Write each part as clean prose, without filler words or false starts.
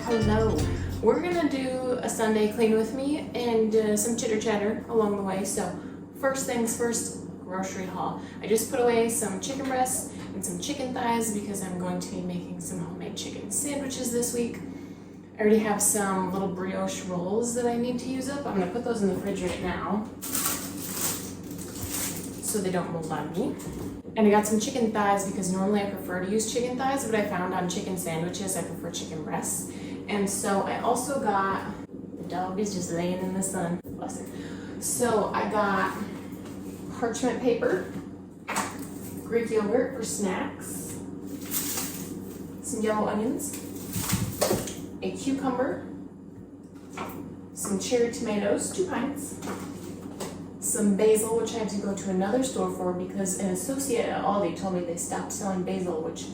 Hello. We're gonna do a Sunday clean with me and some chitter chatter along the way. So first things first, grocery haul. I just put away some chicken breasts and some chicken thighs because I'm going to be making some homemade chicken sandwiches this week. I already have some little brioche rolls that I need to use up. I'm gonna put those in the fridge right now so they don't mold on me. And I got some chicken thighs because normally I prefer to use chicken thighs, but I found on chicken sandwiches I prefer chicken breasts. And so I also got, the dog is just laying in the sun, bless her. So I got parchment paper, Greek yogurt for snacks, some yellow onions, a cucumber, some cherry tomatoes, 2 pints, some basil, which I had to go to another store for because an associate at Aldi told me they stopped selling basil, which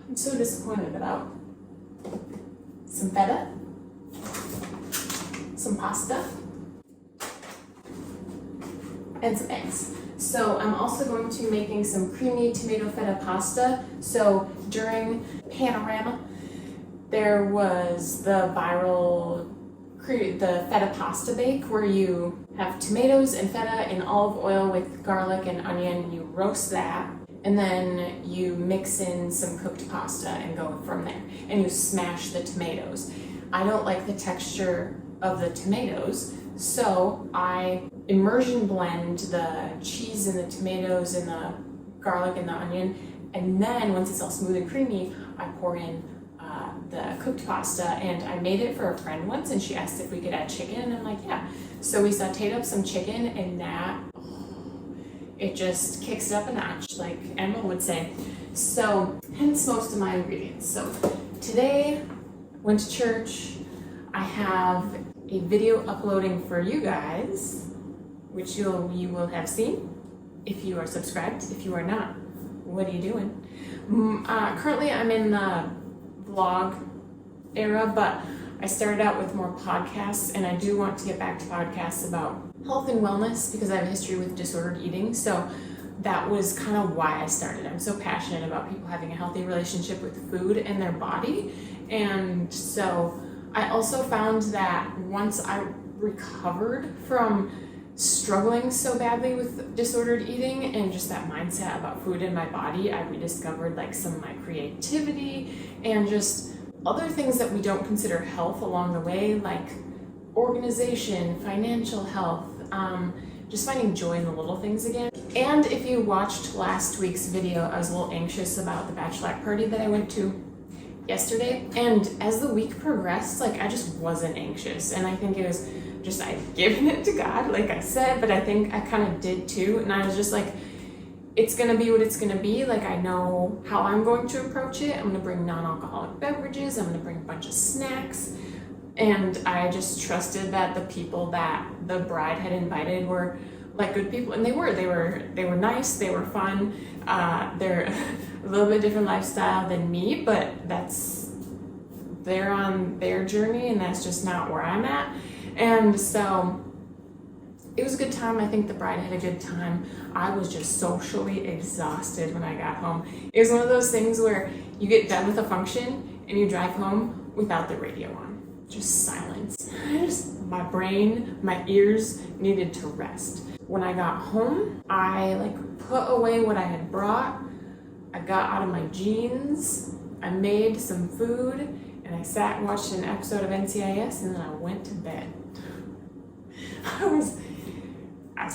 I'm so disappointed about. Some feta, some pasta, and some eggs. So I'm also going to be making some creamy tomato feta pasta. So during Panorama, there was the viral the feta pasta bake where you have tomatoes and feta in olive oil with garlic and onion. You roast that and then you mix in some cooked pasta and go from there. And you smash the tomatoes. I don't like the texture of the tomatoes, so I immersion blend the cheese and the tomatoes and the garlic and the onion, and then once it's all smooth and creamy, I pour in the cooked pasta. And I made it for a friend once and she asked if we could add chicken, and I'm like, yeah. So we sauteed up some chicken, and that, it just kicks it up a notch, like Emma would say. So hence most of my ingredients. So today, went to church. I have a video uploading for you guys, which you will have seen if you are subscribed. If you are not, what are you doing? Currently I'm in the vlog era, but I started out with more podcasts, and I do want to get back to podcasts about health and wellness because I have a history with disordered eating. So that was kind of why I started. I'm so passionate about people having a healthy relationship with food and their body. And so I also found that once I recovered from struggling so badly with disordered eating and just that mindset about food and my body, I rediscovered like some of my creativity and just other things that we don't consider health along the way, like organization, financial health, just finding joy in the little things again. And if you watched last week's video, I was a little anxious about the bachelorette party that I went to yesterday. And as the week progressed, like I just wasn't anxious. And I think it was just I'd given it to God, like I said, but I think I kind of did too. And I was just like, it's gonna be what it's gonna be. Like I know how I'm going to approach it. I'm gonna bring non-alcoholic beverages. I'm gonna bring a bunch of snacks. And I just trusted that the people that the bride had invited were like good people, and they were nice, they were fun. They're a little bit different lifestyle than me, but they're on their journey, and that's just not where I'm at. And so it was a good time. I think the bride had a good time. I was just socially exhausted when I got home. It was one of those things where you get done with a function and you drive home without the radio on. Just silence. My brain, my ears needed to rest. When I got home, I put away what I had brought. I got out of my jeans. I made some food, and I sat and watched an episode of NCIS, and then I went to bed. I was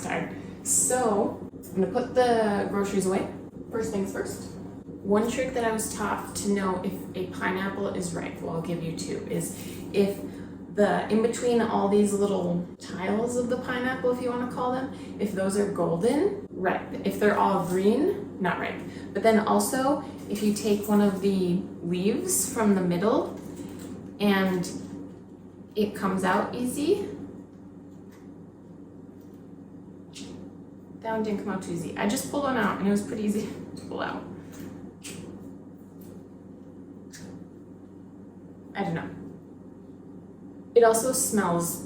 tired. So I'm gonna put the groceries away. First things first. One trick that I was taught to know if a pineapple is ripe, well, I'll give you two, is if the in between all these little tiles of the pineapple, if you want to call them, if those are golden, ripe. If they're all green, not ripe. But then also, if you take one of the leaves from the middle and it comes out easy, that one didn't come out too easy. I just pulled one out and it was pretty easy to pull out. I don't know. It also smells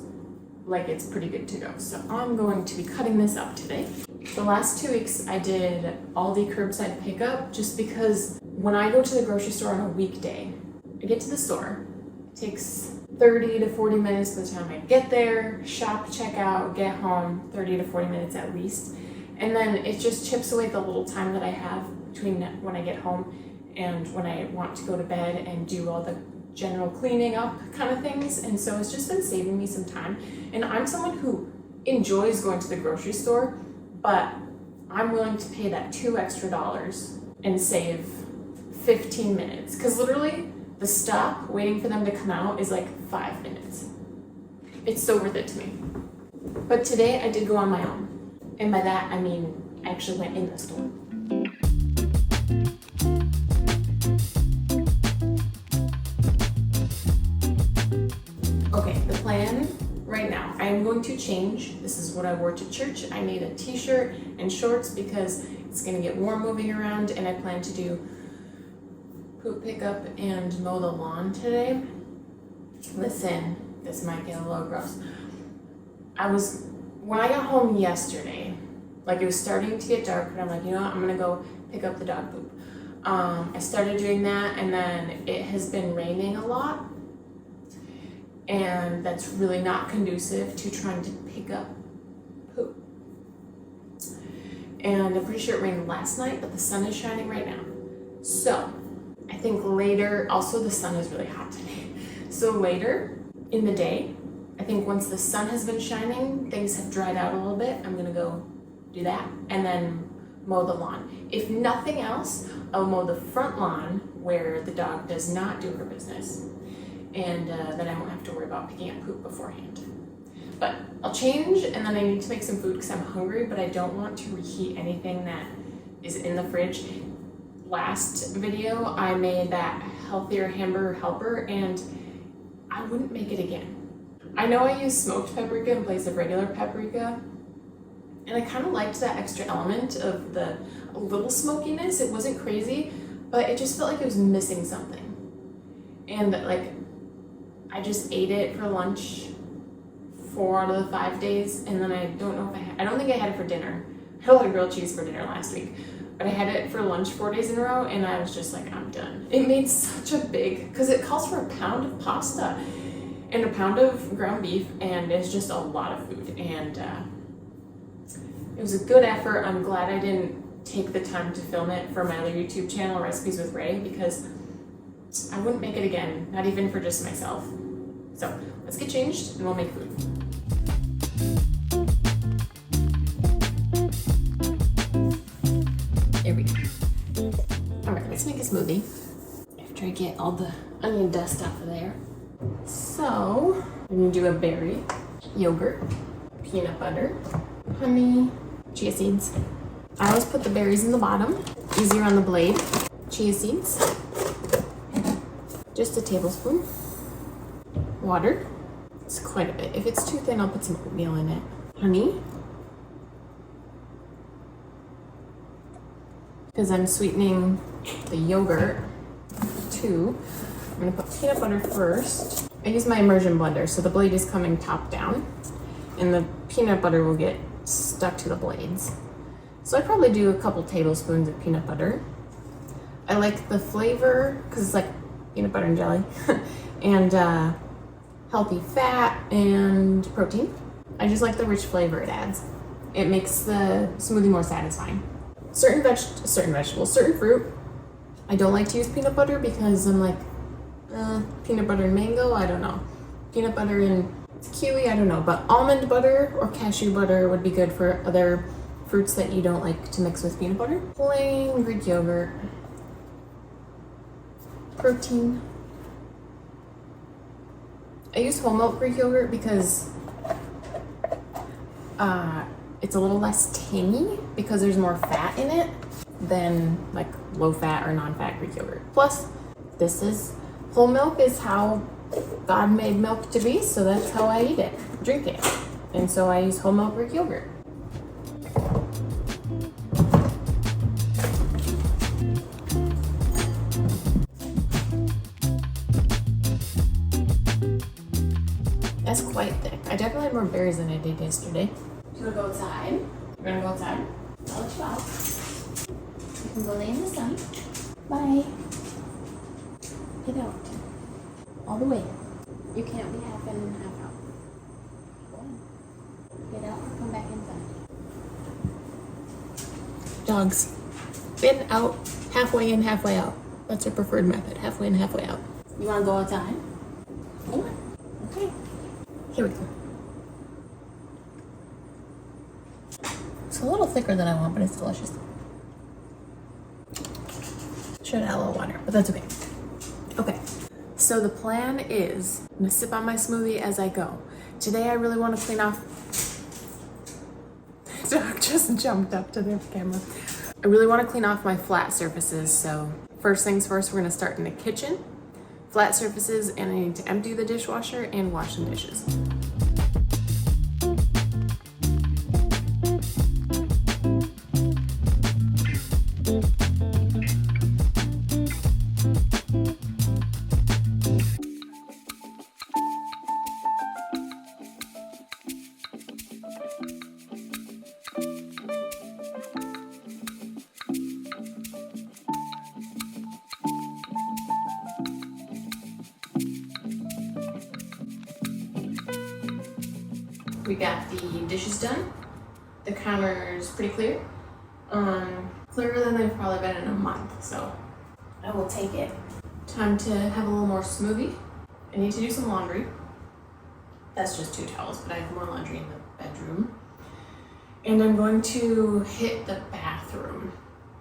like it's pretty good to go. So I'm going to be cutting this up today. The last 2 weeks I did Aldi curbside pickup just because when I go to the grocery store on a weekday, I get to the store, it takes 30 to 40 minutes by the time I get there, shop, check out, get home, 30 to 40 minutes at least. And then it just chips away the little time that I have between when I get home and when I want to go to bed and do all the general cleaning up kind of things. And so it's just been saving me some time. And I'm someone who enjoys going to the grocery store, but I'm willing to pay that $2 extra and save 15 minutes. Because literally the stop waiting for them to come out is like 5 minutes. It's so worth it to me. But today I did go on my own. And by that, I mean, I actually went in the store. Okay, the plan right now, I am going to change. This is what I wore to church. I made a t-shirt and shorts because it's gonna get warm moving around, and I plan to do poop pickup and mow the lawn today. Listen, this might get a little gross. When I got home yesterday, like it was starting to get dark, and I'm like, you know what, I'm gonna go pick up the dog poop. I started doing that, and then it has been raining a lot, and that's really not conducive to trying to pick up poop. And I'm pretty sure it rained last night, but the sun is shining right now. So I think later, also the sun is really hot today. So later in the day, I think once the sun has been shining, things have dried out a little bit, I'm gonna go do that and then mow the lawn. If nothing else, I'll mow the front lawn where the dog does not do her business. And then I won't have to worry about picking up poop beforehand. But I'll change, and then I need to make some food because I'm hungry, but I don't want to reheat anything that is in the fridge. Last video, I made that healthier hamburger helper, and I wouldn't make it again. I know I used smoked paprika in place of regular paprika, and I kind of liked that extra element of the little smokiness. It wasn't crazy, but it just felt like it was missing something. And like, I just ate it for lunch 4 out of the 5 days, and then I don't think I had it for dinner. I had a lot of grilled cheese for dinner last week, but I had it for lunch 4 days in a row, and I was just like, I'm done. It made such a big, because it calls for a pound of pasta and a pound of ground beef, and it's just a lot of food, and it was a good effort. I'm glad I didn't take the time to film it for my other YouTube channel, Recipes with Ray, because I wouldn't make it again, not even for just myself. So let's get changed and we'll make food. There we go. All right, let's make a smoothie after I get all the onion dust off of there. So I'm gonna do a berry, yogurt, peanut butter, honey, chia seeds. I always put the berries in the bottom, easier on the blade. Chia seeds, just a tablespoon. Water, it's quite a bit. If it's too thin, I'll put some oatmeal in it. Honey, because I'm sweetening the yogurt too. I'm gonna put peanut butter first. I use my immersion blender, so the blade is coming top down, and the peanut butter will get stuck to the blades. So I probably do a couple tablespoons of peanut butter. I like the flavor because it's like peanut butter and jelly, and healthy fat and protein. I just like the rich flavor it adds. It makes the smoothie more satisfying. Certain vegetables, certain fruit, I don't like to use peanut butter because I'm like, peanut butter and mango, I don't know. Peanut butter and kiwi, I don't know. But almond butter or cashew butter would be good for other fruits that you don't like to mix with peanut butter. Plain Greek yogurt. Protein. I use whole milk Greek yogurt because it's a little less tangy because there's more fat in it than like low fat or non-fat Greek yogurt. Plus, whole milk is how God made milk to be, so that's how I eat it, drink it. And so I use whole milk Greek yogurt. That's quite thick. I definitely had more berries than I did yesterday. Do you want to go outside? You're gonna go outside? I'll let you out. You can go lay in the sun. Bye. Get out. All the way. You can't be half in and half out. Go on. Get out or come back inside. Dogs. In, out, halfway in, halfway out. That's our preferred method. Halfway in, halfway out. You want to go outside? Go on. Okay. Here we go. It's a little thicker than I want, but it's delicious. Should have had a little water, but that's okay. Okay. So the plan is, I'm gonna sip on my smoothie as I go. Today I really want to clean off. The dog just jumped up to the camera. I really want to clean off my flat surfaces. So first things first, we're gonna start in the kitchen. Flat surfaces, and I need to empty the dishwasher and wash some dishes. We got the dishes done. The counter's pretty clear. Clearer than they've probably been in a month, so I will take it. Time to have a little more smoothie. I need to do some laundry. That's just 2 towels, but I have more laundry in the bedroom. And I'm going to hit the bathroom.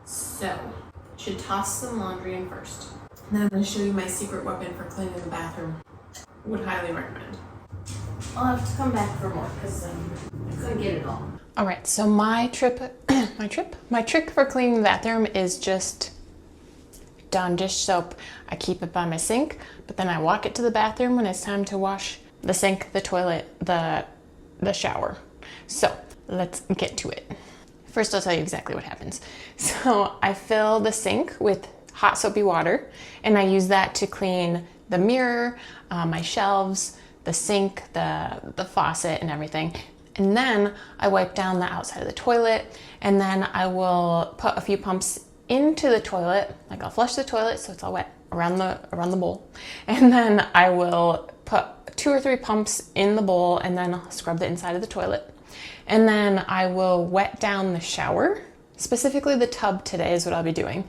So, should toss some laundry in first. And then I'm going to show you my secret weapon for cleaning the bathroom. Would highly recommend. I'll have to come back for more because I couldn't get it all. All right, so my trick for cleaning the bathroom is just Dawn dish soap. I keep it by my sink, but then I walk it to the bathroom when it's time to wash the sink, the toilet, the shower. So let's get to it. First, I'll tell you exactly what happens. So I fill the sink with hot soapy water, and I use that to clean the mirror, my shelves, the sink, the faucet, and everything. And then I wipe down the outside of the toilet, and then I will put a few pumps into the toilet. Like I'll flush the toilet so it's all wet around the bowl, and then I will put 2 or 3 pumps in the bowl, and then I'll scrub the inside of the toilet. And then I will wet down the shower, specifically the tub. Today is what I'll be doing.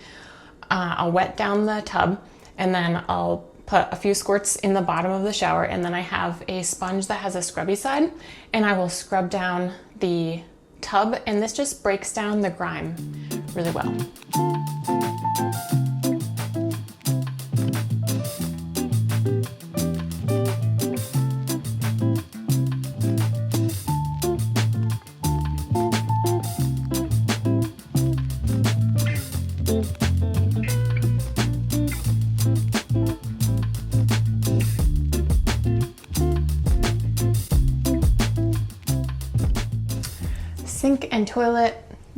I'll wet down the tub, and then I'll put a few squirts in the bottom of the shower, and then I have a sponge that has a scrubby side, and I will scrub down the tub, and this just breaks down the grime really well. Sink and toilet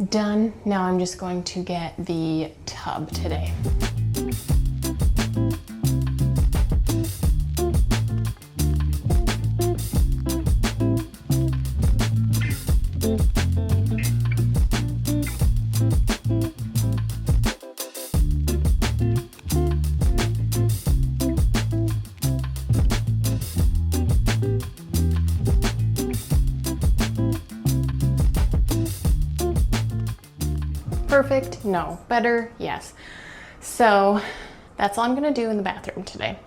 done. Now I'm just going to get the tub today. Perfect? No. Better? Yes. So that's all I'm going to do in the bathroom today.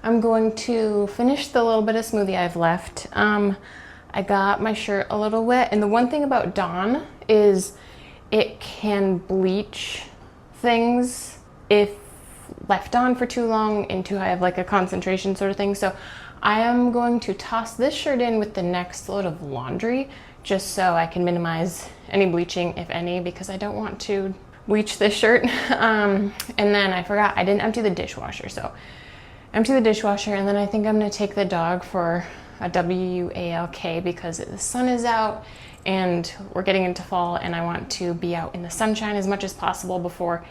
I'm going to finish the little bit of smoothie I've left. I got my shirt a little wet, and the one thing about Dawn is it can bleach things if left on for too long and too high of like a concentration sort of thing. So I am going to toss this shirt in with the next load of laundry just so I can minimize any bleaching, if any, because I don't want to bleach this shirt. And then I forgot, I didn't empty the dishwasher. So empty the dishwasher, and then I think I'm gonna take the dog for a WALK because the sun is out and we're getting into fall, and I want to be out in the sunshine as much as possible before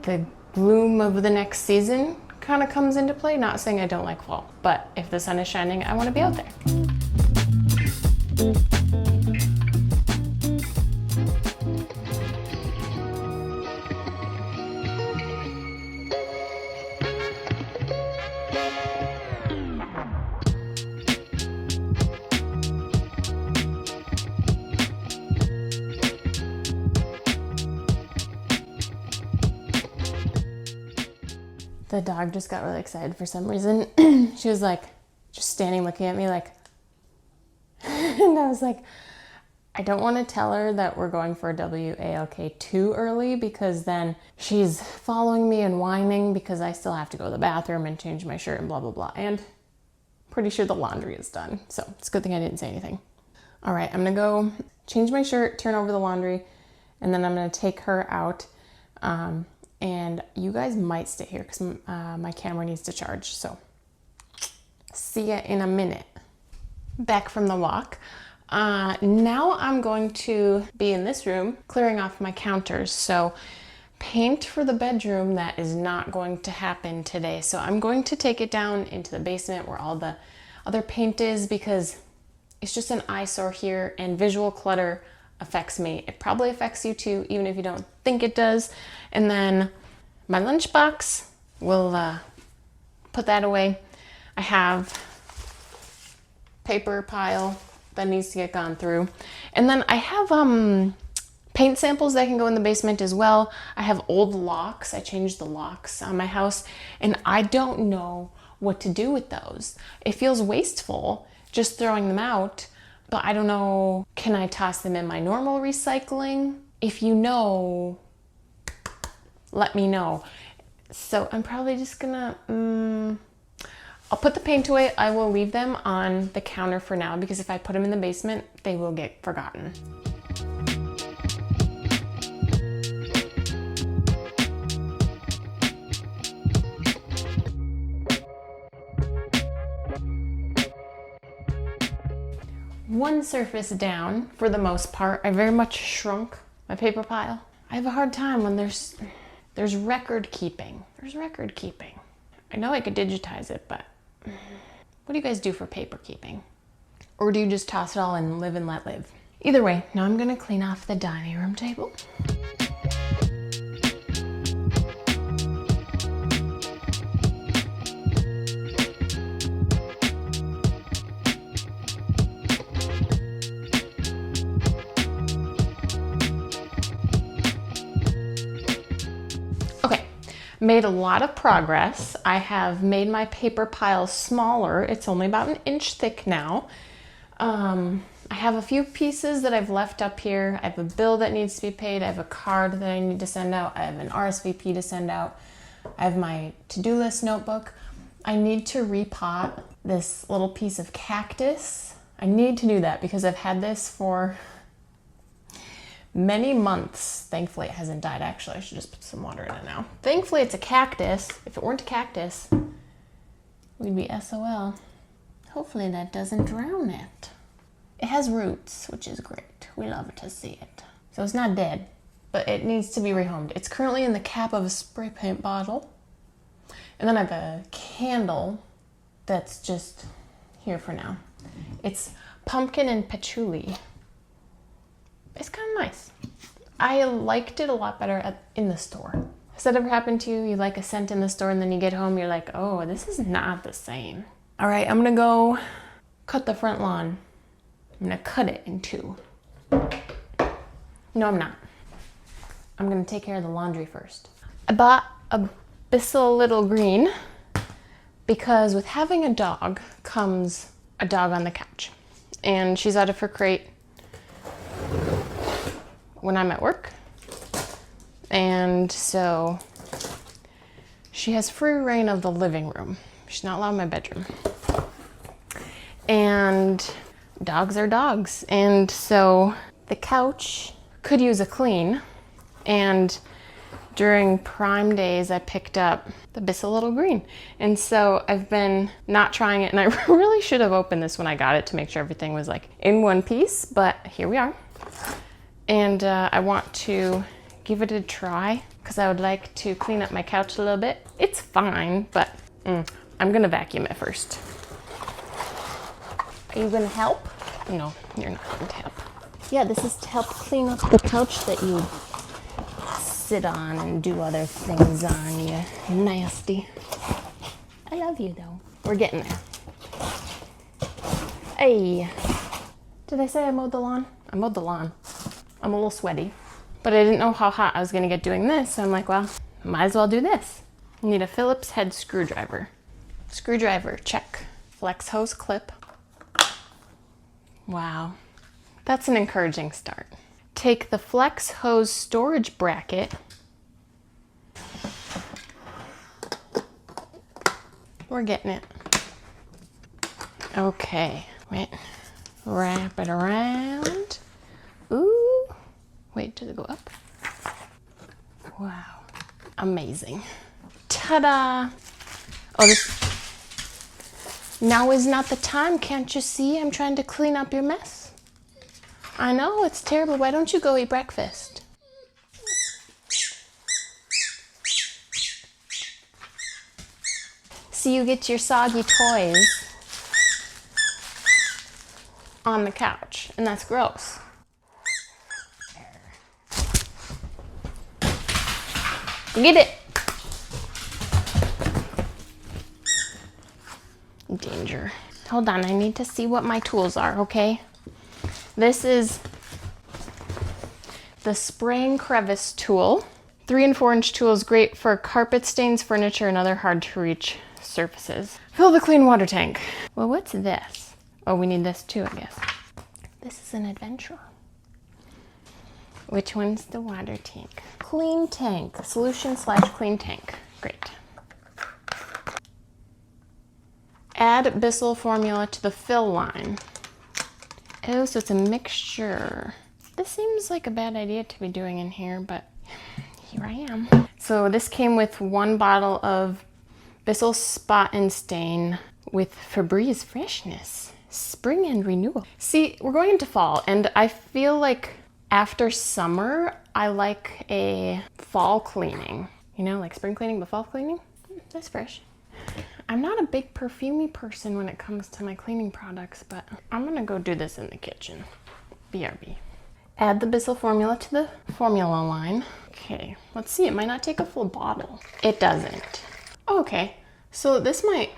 the bloom of the next season kind of comes into play. Not saying I don't like fall, but if the sun is shining, I want to be out there. The dog just got really excited for some reason. She was like, just standing looking at me like, and I was like, I don't want to tell her that we're going for WALK too early, because then she's following me and whining because I still have to go to the bathroom and change my shirt and blah, blah, blah. And pretty sure the laundry is done. So it's a good thing I didn't say anything. All right, I'm gonna go change my shirt, turn over the laundry, and then I'm gonna take her out. And you guys might stay here because my camera needs to charge. So see ya in a minute. Back from the walk. Now I'm going to be in this room clearing off my counters. So paint for the bedroom, that is not going to happen today. So I'm going to take it down into the basement where all the other paint is, because it's just an eyesore here and visual clutter affects me. It probably affects you too, even if you don't think it does. And then my lunchbox, we'll put that away. I have paper pile that needs to get gone through. And then I have paint samples that can go in the basement as well. I have old locks. I changed the locks on my house, and I don't know what to do with those. It feels wasteful just throwing them out, but I don't know, can I toss them in my normal recycling? If you know, let me know. So I'm probably just gonna, I'll put the paint away. I will leave them on the counter for now, because if I put them in the basement, they will get forgotten. One surface down for the most part. I very much shrunk my paper pile. I have a hard time when there's record keeping. There's record keeping. I know I could digitize it, but what do you guys do for paper keeping? Or do you just toss it all and live and let live? Either way, now I'm gonna clean off the dining room table. Made a lot of progress. I have made my paper pile smaller. It's only about an inch thick now. I have a few pieces that I've left up here. I have a bill that needs to be paid. I have a card that I need to send out. I have an RSVP to send out. I have my to-do list notebook. I need to repot this little piece of cactus. I need to do that because I've had this for many months. Thankfully it hasn't died. Actually, I should just put some water in it now. Thankfully it's a cactus. If it weren't a cactus, we'd be SOL. Hopefully that doesn't drown it. It has roots, which is great. We love to see it. So it's not dead, but it needs to be rehomed. It's currently in the cap of a spray paint bottle. And then I have a candle that's just here for now. It's pumpkin and patchouli. It's kind of nice. I liked it a lot better in the store. Has that ever happened to you? You like a scent in the store and then you get home, you're like, oh, this is not the same. All right, I'm gonna go cut the front lawn. I'm gonna cut it in two. No, I'm not. I'm gonna take care of the laundry first. I bought a Bissell little green because with having a dog comes a dog on the couch. And she's out of her crate when I'm at work. And so she has free reign of the living room. She's not allowed in my bedroom. And dogs are dogs. And so the couch could use a clean. And during Prime days, I picked up the Bissell Little Green. And so I've been not trying it. And I really should have opened this when I got it to make sure everything was like in one piece, but here we are. And I want to give it a try because I would like to clean up my couch a little bit. It's fine, but I'm gonna vacuum it first. Are you gonna help? No, you're not going to help. Yeah, this is to help clean up the couch that you sit on and do other things on, you nasty. I love you though. We're getting there. Hey, did I say I mowed the lawn? I mowed the lawn. I'm a little sweaty, but I didn't know how hot I was gonna get doing this, so I'm like, well, might as well do this. I need a Phillips head screwdriver. Screwdriver, check. Flex hose clip. Wow, that's an encouraging start. Take the flex hose storage bracket. We're getting it. Okay, wait, wrap it around. Ooh, wait, does it go up? Wow, amazing. Ta-da! Oh, now is not the time, can't you see? I'm trying to clean up your mess. I know, it's terrible. Why don't you go eat breakfast? See, you get your soggy toys on the couch, and that's gross. Get it! Danger. Hold on, I need to see what my tools are, okay? This is the spraying crevice tool. 3 and 4 inch tool is great for carpet stains, furniture, and other hard to reach surfaces. Fill the clean water tank. Well, what's this? Oh, we need this too, I guess. This is an adventure. Which one's the water tank? Clean tank, solution/clean tank. Great. Add Bissell formula to the fill line. Oh, so it's a mixture. This seems like a bad idea to be doing in here, but here I am. So this came with 1 bottle of Bissell Spot and Stain with Febreze Freshness, Spring and Renewal. See, we're going into fall, and I feel like after summer, I like a fall cleaning. You know, like spring cleaning, but fall cleaning? That's fresh. I'm not a big perfumey person when it comes to my cleaning products, but I'm gonna go do this in the kitchen. BRB. Add the Bissell formula to the formula line. Okay, let's see, it might not take a full bottle. It doesn't. Okay, so this might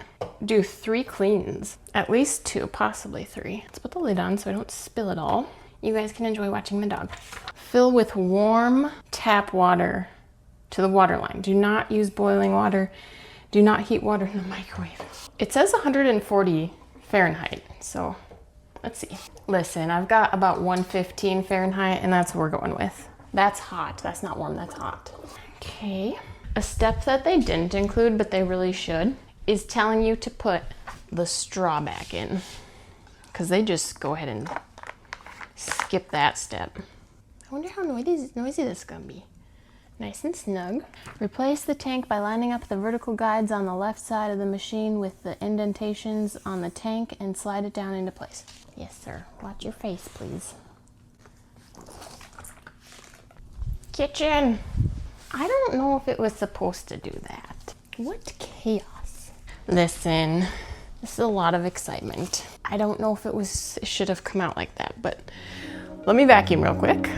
do 3 cleans. At least 2, possibly 3. Let's put the lid on so I don't spill it all. You guys can enjoy watching the dog. Fill with warm tap water to the water line. Do not use boiling water. Do not heat water in the microwave. It says 140 Fahrenheit, so let's see. Listen, I've got about 115 Fahrenheit, and that's what we're going with. That's hot. That's not warm, that's hot. Okay. A step that they didn't include, but they really should, is telling you to put the straw back in, because they just go ahead and skip that step. I wonder how noisy this is gonna be. Nice and snug. Replace the tank by lining up the vertical guides on the left side of the machine with the indentations on the tank and slide it down into place. Yes, sir. Watch your face, please. Kitchen. I don't know if it was supposed to do that. What chaos. Listen, this is a lot of excitement. I don't know if it should have come out like that, but let me vacuum real quick.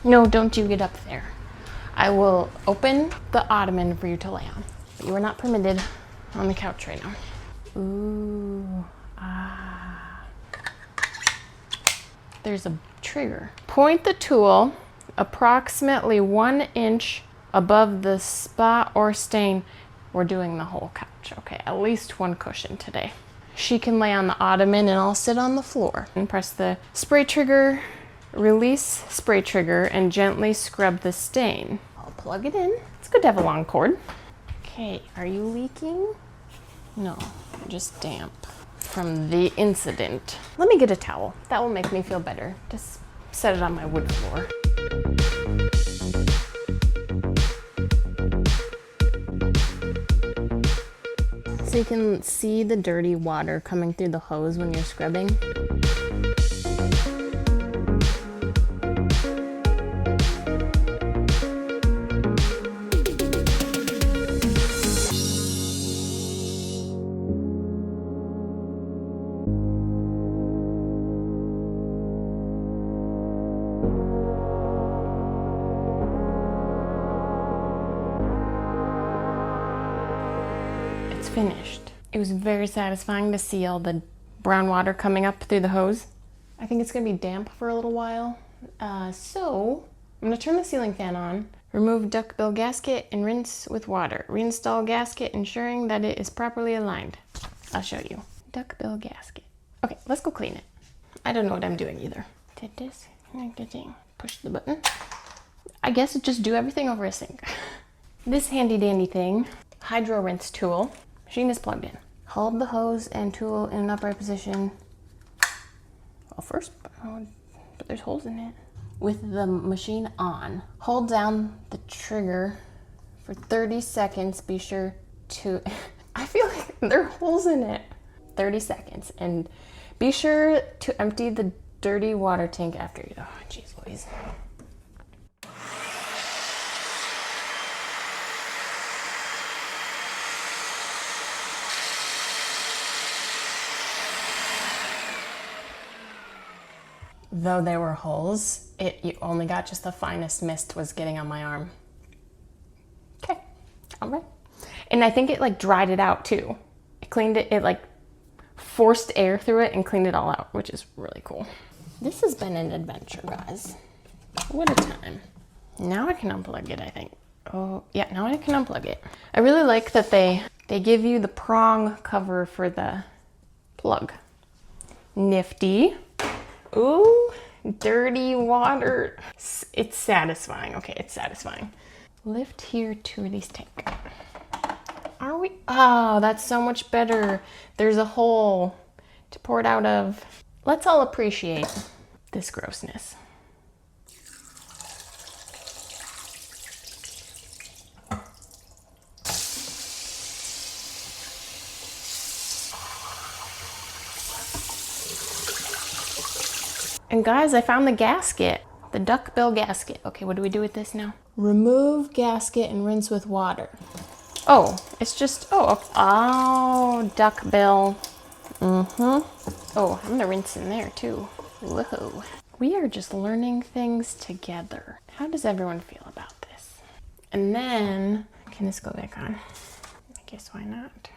No, don't you get up there. I will open the ottoman for you to lay on, but you are not permitted on the couch right now. Ooh, ah. There's a trigger. Point the tool approximately 1 inch above the spot or stain. We're doing the whole couch. Okay, at least 1 cushion today. She can lay on the ottoman and I'll sit on the floor. And press the spray trigger, release spray trigger, and gently scrub the stain. I'll plug it in. It's good to have a long cord. Okay, are you leaking? No, just damp from the incident. Let me get a towel. That will make me feel better. Just set it on my wood floor. So you can see the dirty water coming through the hose when you're scrubbing. Finished. It was very satisfying to see all the brown water coming up through the hose. I think it's gonna be damp for a little while. So I'm gonna turn the ceiling fan on, remove duckbill gasket and rinse with water. Reinstall gasket, ensuring that it is properly aligned. I'll show you. Duckbill gasket. Okay, let's go clean it. I don't know what I'm doing either. Did this, push the button. I guess just do everything over a sink. This handy dandy thing, hydro rinse tool. Machine is plugged in. Hold the hose and tool in an upright position. Well, first, but there's holes in it. With the machine on, hold down the trigger for 30 seconds. Be sure to, I feel like there are holes in it. 30 seconds. And be sure to empty the dirty water tank after you. Oh, jeez Louise. Though there were holes, you only got just the finest mist was getting on my arm. Okay, all right. And I think it like dried it out too. It cleaned it, it like forced air through it and cleaned it all out, which is really cool. This has been an adventure, guys. What a time. Now I can unplug it, I think. Oh, yeah, now I can unplug it. I really like that they give you the prong cover for the plug. Nifty. Ooh, dirty water. It's satisfying. Okay, it's satisfying. Lift here to release tank. Are we? Oh, that's so much better. There's a hole to pour it out of. Let's all appreciate this grossness. And guys, I found the gasket, the duckbill gasket. Okay, what do we do with this now? Remove gasket and rinse with water. Oh, it's just, oh, duckbill. Oh, I'm gonna rinse in there too. Whoa. We are just learning things together. How does everyone feel about this? And then, can this go back on? I guess why not?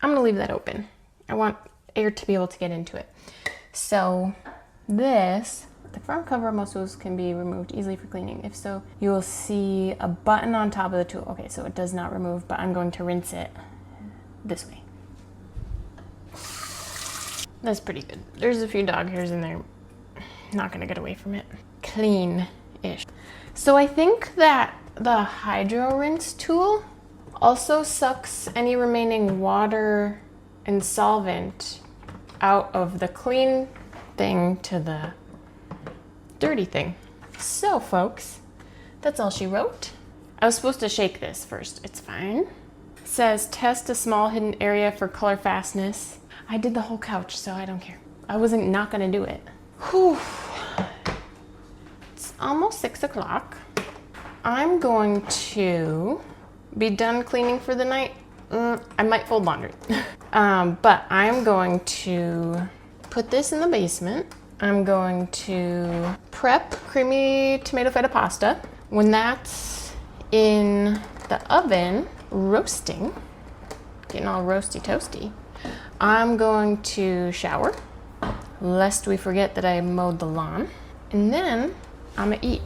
I'm gonna leave that open. I want air to be able to get into it. So this, the front cover of most tools can be removed easily for cleaning. If so, you will see a button on top of the tool. Okay, so it does not remove, but I'm going to rinse it this way. That's pretty good. There's a few dog hairs in there. Not gonna get away from it. Clean-ish. So I think that the hydro rinse tool also sucks any remaining water and solvent out of the clean thing to the dirty thing. So folks, that's all she wrote. I was supposed to shake this first. It's fine. It says test a small hidden area for color fastness. I did the whole couch, so I don't care. I wasn't not gonna do it. Whew. It's almost 6 o'clock. I'm going to be done cleaning for the night. I might fold laundry. But I'm going to put this in the basement. I'm going to prep creamy tomato feta pasta. When that's in the oven, roasting, getting all roasty toasty, I'm going to shower, lest we forget that I mowed the lawn. And then I'm gonna eat.